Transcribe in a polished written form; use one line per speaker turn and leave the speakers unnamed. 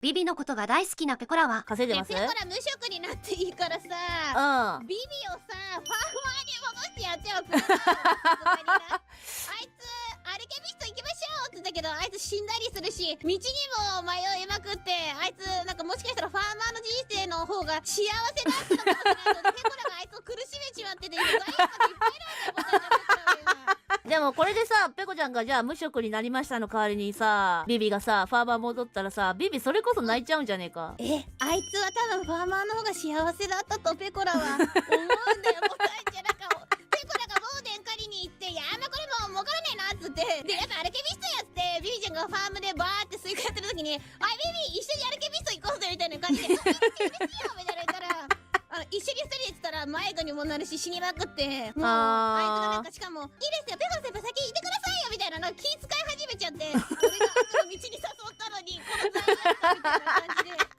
ビビのことが大好きなペコラは
稼いでます。
ペコラ無職になっていいからさ、ビビをさファーマーに戻してやっちゃうくれよ。あいつアルケミスト行きましょうって言ったけど、あいつ死んだりするし、道にも迷いまくって、あいつなんかもしかしたらファーマーの人生の方が幸せだったのかもしれないけど、ペコラがあいつを苦しめちまってて、今罪悪感いっぱいなんだよ、
でもこれでさ、ペコちゃんがじゃあ無職になりましたの代わりにさ、ビビがさ、ファーマー戻ったらさ、ビビそれこそ泣いちゃうんじゃねえか。
あいつは多分ファーマーの方が幸せだったとペコラは思うんだよ。もう大ちゃんなんか、ペコラがモーデン借りに行って、いやこれもう儲からねえなっつって、でやっぱアルケミストやって、ビビちゃんがファームでバーってスイカやってる時に、ビビ一緒にアルケミスト行こうぜみたいな感じで、いいですよみたいな言ったら、一緒に2人で言ってたら迷子にもなるし死にまくって、もうあいつがなんかしかも、いいですよペコラ先輩先行ってくださいよみたいなの気遣い始めちゃって、俺が悪の道に誘ったのにこの罪悪感みたいな感じで。